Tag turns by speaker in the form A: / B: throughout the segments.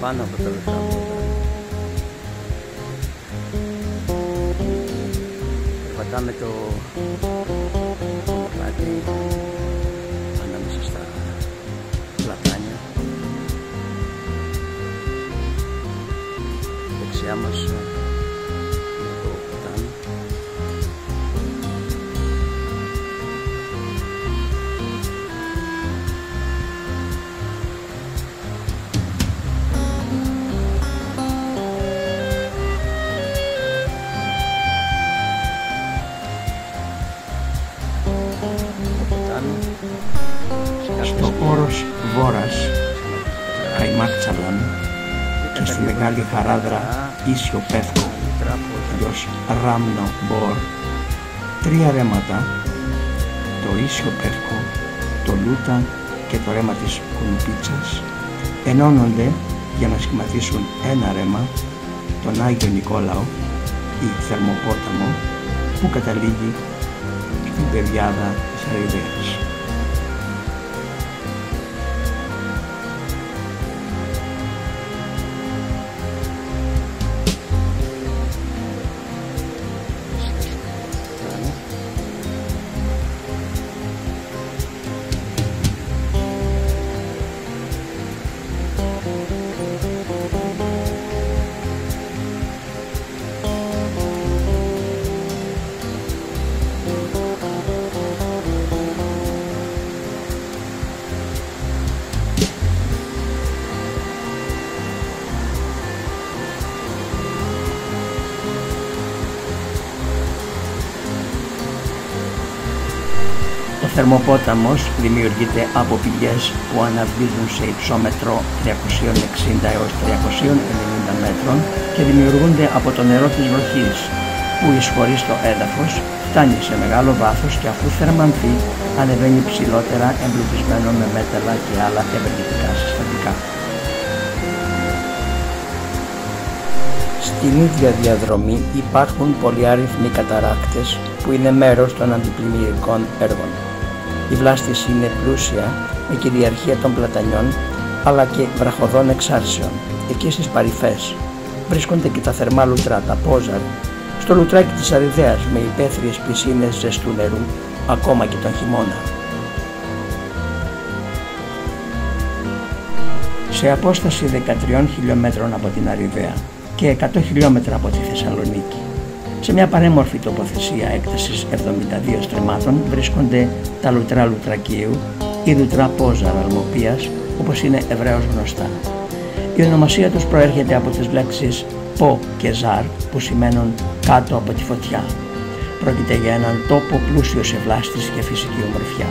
A: πάνω από το λεφτά. Περπατάμε το μονοπάτι ανάμεσα στα πλατάνια. Δεξιά μας είναι το ποτάμι.
B: Στο όρος Βόρας, Καϊμάκτσαλαν, και στη Μεγάλη Χαράδρα Ίσιο Πεύκο, αλλιώς Ράμνο Μπορ, 3 ρέματα, το Ίσιο Πεύκο, το Λούτα και το ρέμα της Κουνουπίτσας, ενώνονται για να σχηματίσουν ένα ρέμα, τον Άγιο Νικόλαο ή Θερμοπόταμο, που καταλήγει στην πεδιάδα της Αριδαίας. Ο Θερμοπόταμος δημιουργείται από πηγές που αναβγίζουν σε υψόμετρο 360 έως 390 μέτρων και δημιουργούνται από το νερό της βροχής, που εισχωρεί στο έδαφος, φτάνει σε μεγάλο βάθος και αφού θερμανθεί ανεβαίνει ψηλότερα, εμπλουτισμένο με μέταλλα και άλλα ευεργετικά συστατικά. Στην ίδια διαδρομή υπάρχουν πολυάριθμοι καταράκτες που είναι μέρος των αντιπλημμυρικών έργων. Η βλάστηση είναι πλούσια με κυριαρχία των πλατανιών αλλά και βραχωδών εξάρσεων. Εκεί στις παρυφές βρίσκονται και τα θερμά λουτρά, τα Πόζαρ, στο λουτράκι της Αριδαίας με υπαίθριες πισίνες ζεστού νερού ακόμα και τον χειμώνα. Σε απόσταση 13 χιλιόμετρων από την Αριδαία και 100 χιλιόμετρα από τη Θεσσαλονίκη, σε μια πανέμορφη τοποθεσία έκτασης 72 στρεμμάτων βρίσκονται τα λουτρά Λουτρακίου ή λουτρά Πόζαρ Αλμοπίας, όπως είναι ευρέως γνωστά. Η ονομασία τους προέρχεται από τις λέξεις «πο» και «ζάρ» που σημαίνουν «κάτω από τη φωτιά». Πρόκειται για έναν τόπο πλούσιο σε βλάστηση και φυσική ομορφιά.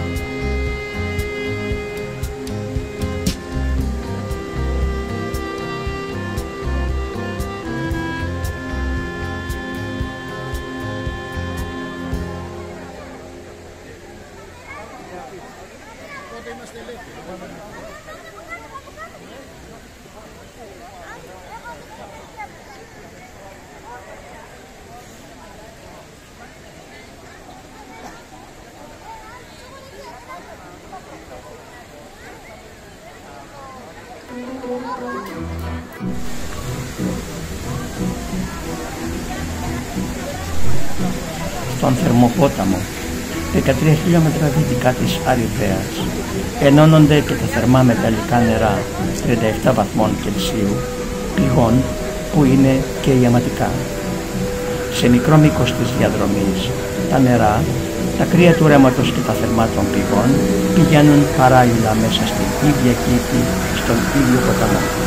B: Στον Θερμοπόταμο, 13 χιλιόμετρα δυτικά της Αριδαίας, ενώνονται και τα θερμά μεταλλικά νερά 37 βαθμών Κελσίου πηγών που είναι και ιαματικά. Σε μικρό μήκος της διαδρομής, τα νερά, τα κρύα του ρέματος και τα θερμά των πηγών πηγαίνουν παράλληλα μέσα στην ίδια κήπη, στον ίδιο ποταμό.